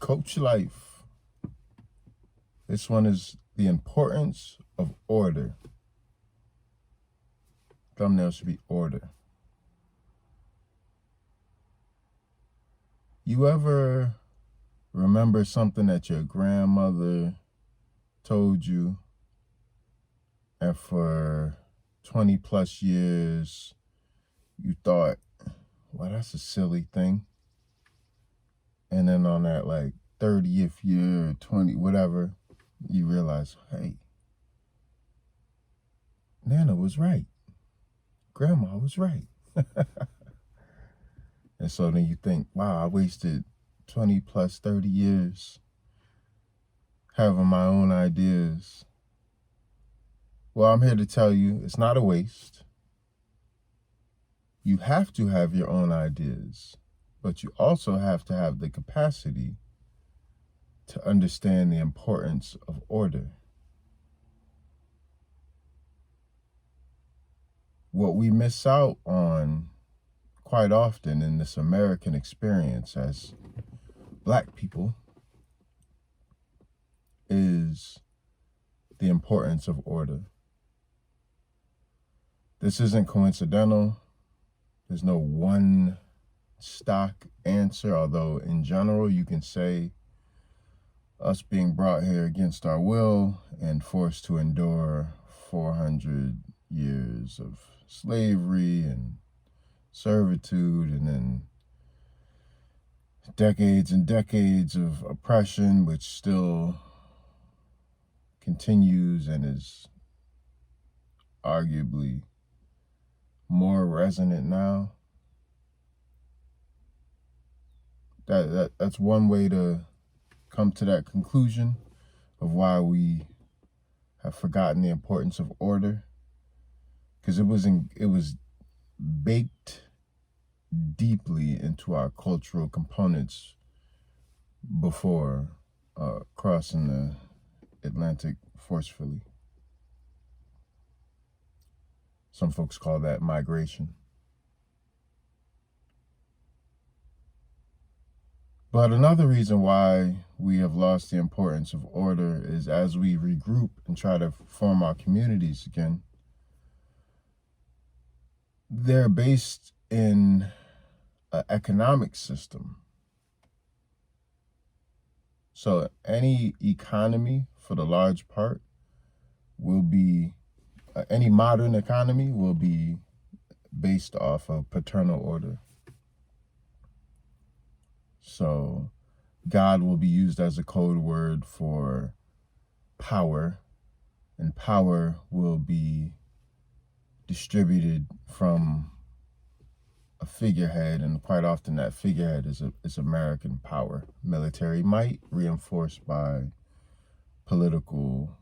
Coach Life. This one is the importance of order. Thumbnail should be order. You ever remember something that your grandmother told you, and for 20 plus years you thought, well, that's a silly thing, and then on that 30th year, 20, whatever, you realize, hey, Nana was right. Grandma was right. And so then you think, wow, I wasted 20 plus 30 years having my own ideas. Well, I'm here to tell you, it's not a waste. You have to have your own ideas, but you also have to have the capacity to understand the importance of order. What we miss out on quite often in this American experience as Black people is the importance of order. This isn't coincidental. There's no one stock answer, although in general you can say us being brought here against our will and forced to endure 400 years of slavery and servitude, and then decades and decades of oppression, which still continues and is arguably more resonant now. That's one way to come to that conclusion of why we have forgotten the importance of order, because it was baked deeply into our cultural components before crossing the Atlantic forcefully. Some folks call that migration. But another reason why we have lost the importance of order is as we regroup and try to form our communities again, they're based in an economic system. So any economy, for the large part, will be, any modern economy will be based off of paternal order. So God will be used as a code word for power, and power will be distributed from a figurehead, and quite often that figurehead is American power, military might reinforced by political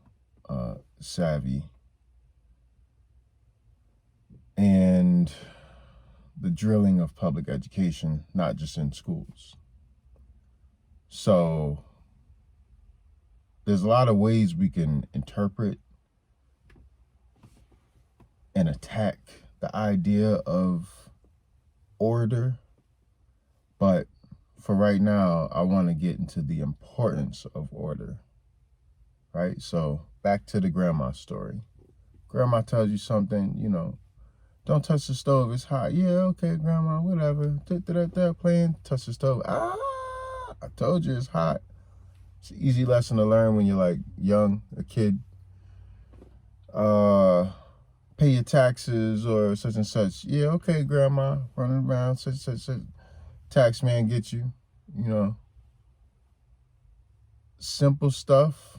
savvy, and the drilling of public education, not just in schools. So there's a lot of ways we can interpret and attack the idea of order, but for right now, I want to get into the importance of order, right? So back to the grandma story. Grandma tells you something, don't touch the stove, it's hot. Yeah, okay, grandma, whatever. Playing, touch the stove. I told you it's hot. It's an easy lesson to learn when you're young, a kid. Pay your taxes or such and such. Yeah, okay, grandma, running around, such. Tax man get you, Simple stuff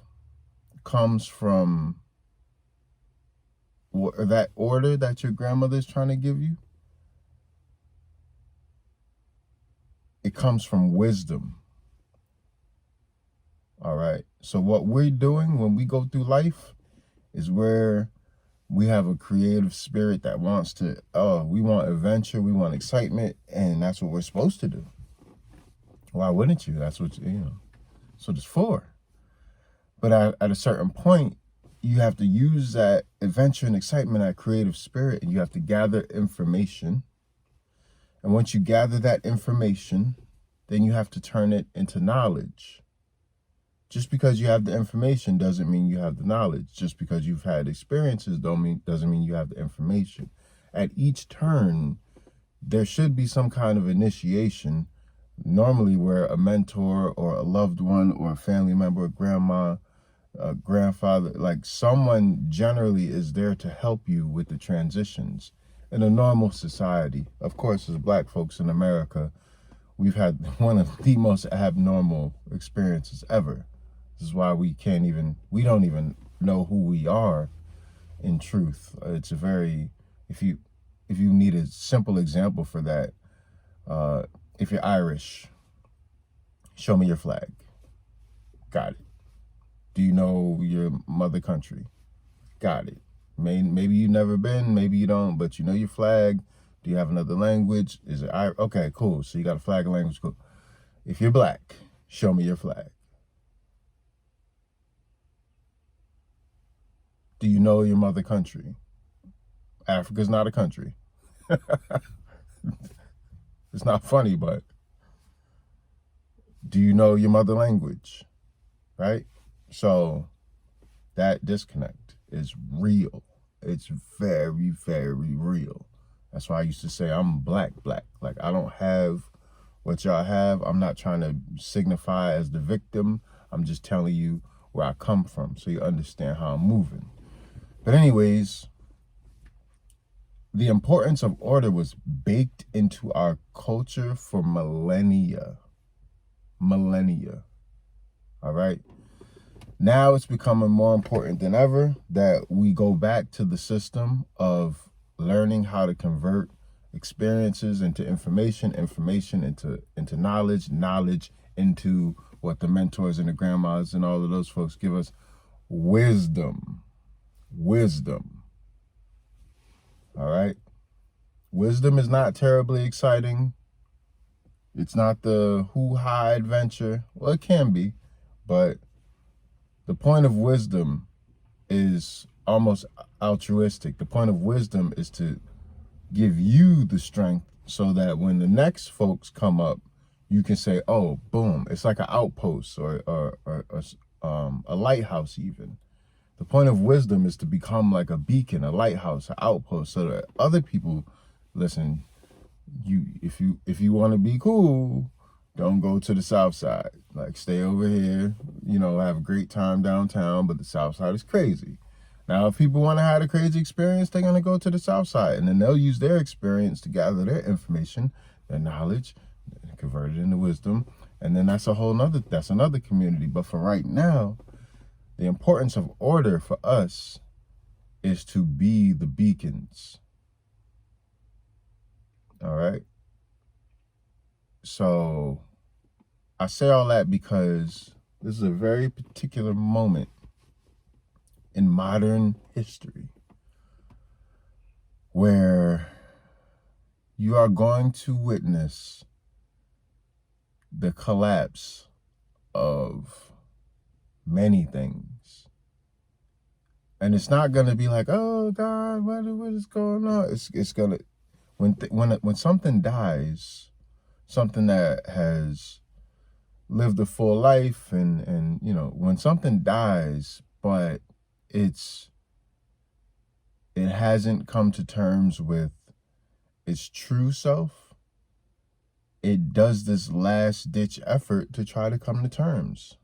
comes from that order that your grandmother's trying to give you. It comes from wisdom. All right. So what we're doing when we go through life is where we have a creative spirit that wants to, we want adventure, we want excitement, and that's what we're supposed to do. Why wouldn't you? That's what, that's what it's for. But at a certain point, you have to use that adventure and excitement, that creative spirit, and you have to gather information. And once you gather that information, then you have to turn it into knowledge. Just because you have the information doesn't mean you have the knowledge. Just because you've had experiences doesn't mean you have the information. At each turn, there should be some kind of initiation, normally where a mentor or a loved one or a family member, a grandma, a grandfather, like someone generally is there to help you with the transitions in a normal society. Of course, as Black folks in America, we've had one of the most abnormal experiences ever. This is why we don't even know who we are in truth. It's a very, if you need a simple example for that, if you're Irish, show me your flag. Got it. Do you know your mother country? Got it. Maybe you've never been, maybe you don't, but you know your flag. Do you have another language? Is it Irish? Okay, cool. So you got a flag and language, cool. If you're Black, show me your flag. Do you know your mother country? Africa's not a country. It's not funny, but do you know your mother language? Right? So that disconnect is real. It's very, very real. That's why I used to say I'm black. Like, I don't have what y'all have. I'm not trying to signify as the victim. I'm just telling you where I come from so you understand how I'm moving. But anyways, the importance of order was baked into our culture for millennia. All right? Now it's becoming more important than ever that we go back to the system of learning how to convert experiences into information into knowledge into what the mentors and the grandmas and all of those folks give us, wisdom. All right? Wisdom is not terribly exciting. It's not the hoo-ha adventure. Well, it can be, but the point of wisdom is almost altruistic. The point of wisdom is to give you the strength so that when the next folks come up, you can say, oh, boom. It's like an outpost or a lighthouse even. The point of wisdom is to become like a beacon, a lighthouse, an outpost, so that other people, listen, if you want to be cool, don't go to the south side. Like, stay over here, have a great time downtown, but the south side is crazy. Now, if people want to have a crazy experience, they're going to go to the south side, and then they'll use their experience to gather their information, their knowledge, and convert it into wisdom. And then that's another community. But for right now, the importance of order for us is to be the beacons. All right? So I say all that because this is a very particular moment in modern history where you are going to witness the collapse of many things. And it's not going to be like, oh God, what is going on? It's going to, when something dies, something that has lived a full life, and when something dies, but it hasn't come to terms with its true self, it does this last ditch effort to try to come to terms.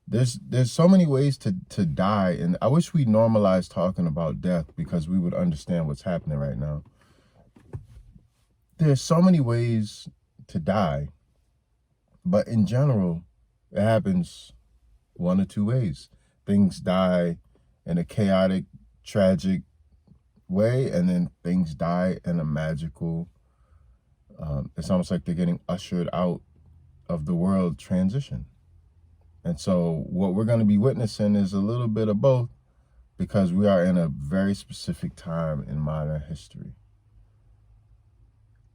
There's so many ways to die, and I wish we normalized talking about death because we would understand what's happening right now. There's so many ways to die, but in general, it happens one or two ways. Things die in a chaotic, tragic way, and then things die in a magical, it's almost like they're getting ushered out of the world transition. And so what we're going to be witnessing is a little bit of both, because we are in a very specific time in modern history.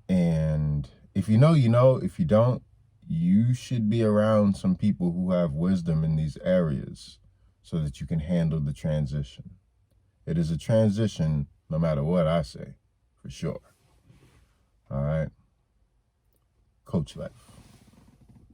And if you know, you know. If you don't, you should be around some people who have wisdom in these areas so that you can handle the transition. It is a transition no matter what I say, for sure. All right? Coach Life.